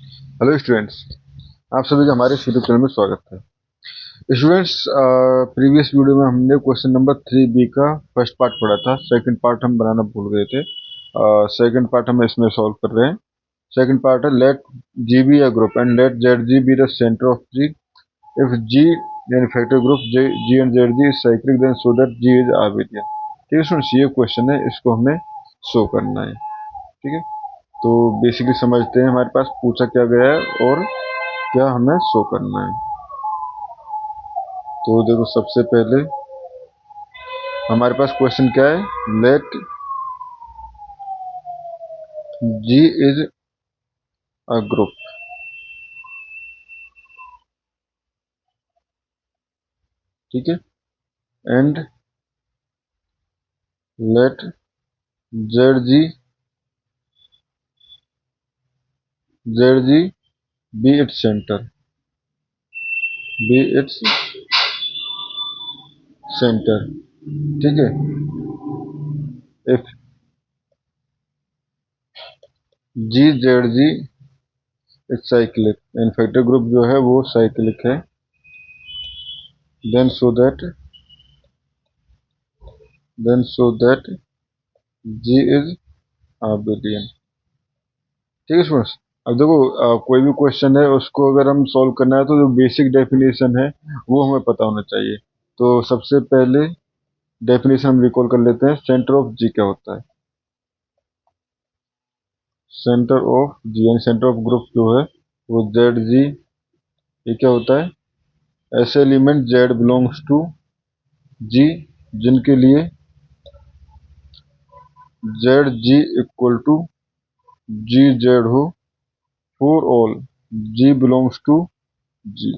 Hello students, आप सभी का हमारे यूट्यूब चैनल में स्वागत है। स्टूडेंट्स, प्रीवियस वीडियो में हमने क्वेश्चन नंबर 3B का फर्स्ट पार्ट पढ़ा था। सेकंड पार्ट हम बनाना भूल गए थे। सेकंड पार्ट हम इसमें सॉल्व कर रहे हैं। सेकंड पार्ट है let G be a group and let ZG be the centre of G if G यानी factor group G and ZG is cyclic then so that G is abelian. ठीक है students, ये question है, इसको हमें show करना है। ठीक है, तो बेसिकली समझते हैं हमारे पास पूछा क्या गया है और क्या हमें शो करना है। तो देखो, सबसे पहले हमारे पास क्वेश्चन क्या है, let G is a group. ठीक है, and let ZG be its centre, be its centre. ठीक है, if GZG is cyclic and factor group जो है वो साइक्लिक है, then so that G is abelian. ठीक है स्टूडेंट्स, अब देखो, कोई भी क्वेश्चन है उसको अगर हम सॉल्व करना है तो जो बेसिक डेफिनेशन है वो हमें पता होना चाहिए। तो सबसे पहले डेफिनेशन हम रिकॉल कर लेते हैं। सेंटर ऑफ जी क्या होता है? सेंटर ऑफ जी यानी सेंटर ऑफ ग्रुप जो है वो जेड जी, ये क्या होता है? ऐसे element Z belongs to G जिनके लिए Z ji equal to G Z हो for all G belongs to G.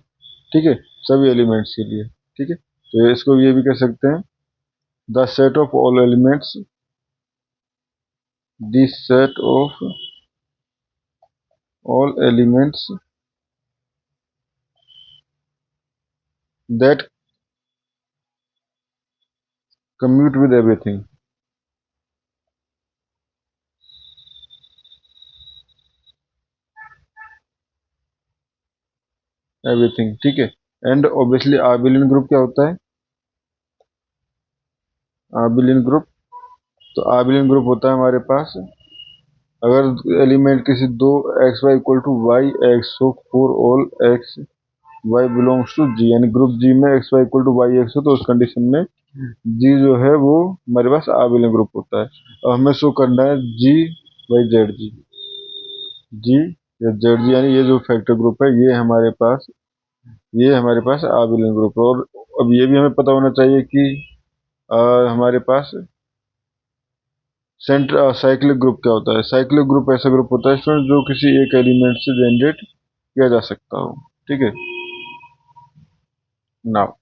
ठीक है, सभी एलिमेंट्स के लिए। ठीक है, तो इसको ये भी कह सकते हैं, the set of all elements, the set of all elements that commute with everything. Everything, ठीक है। एंड ऑब्वियसली आबिलियन ग्रुप क्या होता है? आबिलियन ग्रुप, तो आबिलियन ग्रुप होता है हमारे पास अगर एलिमेंट किसी दो X Y equal to Y X हो for all X Y belongs to G, यानी ग्रुप जी में X Y equal to Y X हो तो उस कंडीशन में जी जो है वो हमारे पास आबिलियन ग्रुप होता है। और हमें शो करना है जी बाई जेड जी, जी या जेड जी, यानी ये जो फैक्टर ग्रुप है ये हमारे पास आबिलियन ग्रुप है। और अब ये भी हमें पता होना चाहिए कि हमारे पास सेंटर साइक्लिक ग्रुप क्या होता है? साइक्लिक ग्रुप ऐसा ग्रुप होता है स्टूडेंट जो किसी एक एलिमेंट से जनरेट किया जा सकता हो। ठीक है, नाउ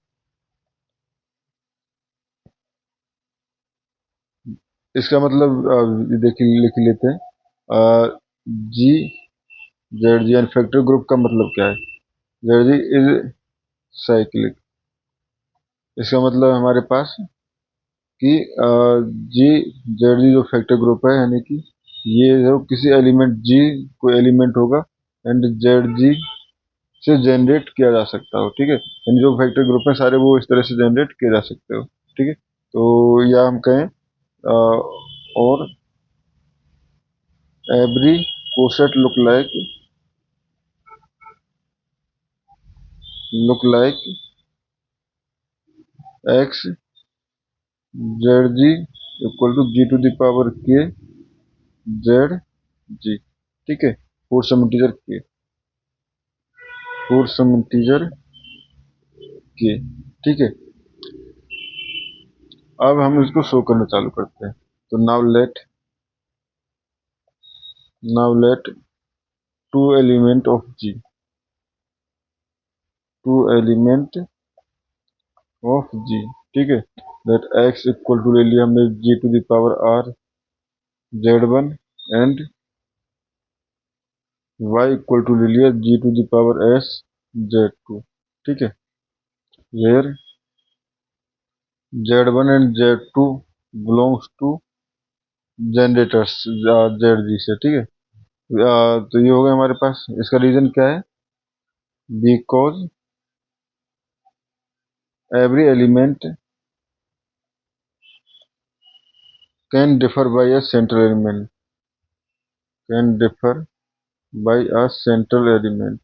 इसका मतलब देखिए लिख लेते हैं। G Z G and factor group का मतलब क्या है? Z G is cyclic. इसका मतलब हमारे पास कि जी जेड जी जो फैक्टर ग्रुप है, यानी कि ये जो किसी एलिमेंट जी कोई एलिमेंट होगा एंड जेड जी से जनरेट किया जा सकता हो। ठीक है, यानी जो फैक्टर ग्रुप है सारे वो इस तरह से जनरेट किए जा सकते हो। ठीक है, तो या हम कहें और every coset look like x z ji equal to ji to the power k z g. ठीक है, for some integer k, for some integer k. ठीक है, अब हम इसको शो करना चालू करते हैं। तो now let two element of G, two element of G. ठीक है, दैट एक्स इक्वल टू ले लिया हमने G to the power R Z one and Y equal to ले लिया G to the power S Z two. ठीक है, where Z one and Z two belongs to generators Z G से। ठीक है, तो ये हो गया हमारे पास। इसका रीजन क्या है? Because every element can differ by a central element, can differ by a central element,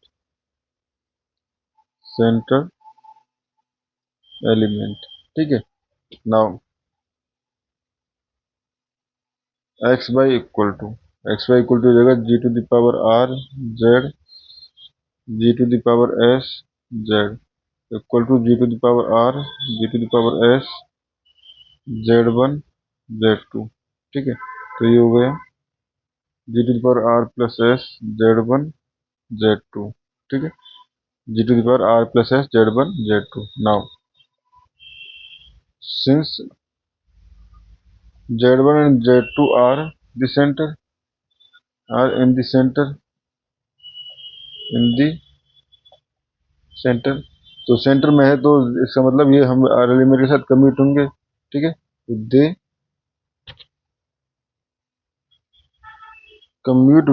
central element. ठीक है। Now X Y equal to हो जाएगा G to the power R Z G to the power S Z equal to ji to the power R G to the power S Z one Z two. ठीक है। तो ये हो गया G to the power R plus S Z one Z two. ठीक है। G to the power R plus S Z one Z two. Now since Z one and Z two the centre are in the centre in the centre, तो centre में है तो इसका मतलब ये हम आर एलिमेंट के साथ कम्यूट होंगे। ठीक है। तो they commute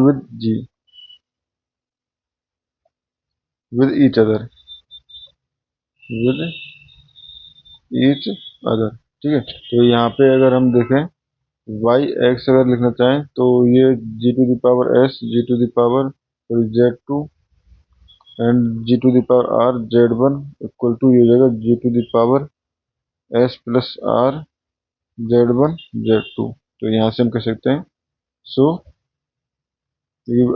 with each other, with each other. ठीक है। तो यहाँ पे अगर हम देखें वाई एक्स अगर लिखना चाहें तो ये G to the power S G to the power Z two and G to the power R Z one equal to ये हो जाएगा G to the power S plus R Z one Z two. तो यहाँ से हम कह सकते हैं सो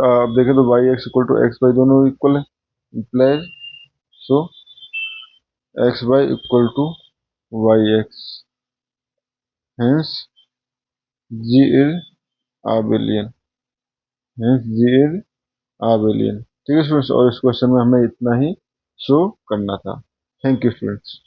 आप देखें तो Y X equal to X Y दोनों इक्वल है, implies so X Y equal to Y X, hence G is abelian, hence G is abelian. ठीक है स्टूडेंट्स, और इस क्वेश्चन में हमें इतना ही शो करना था। Thank you students.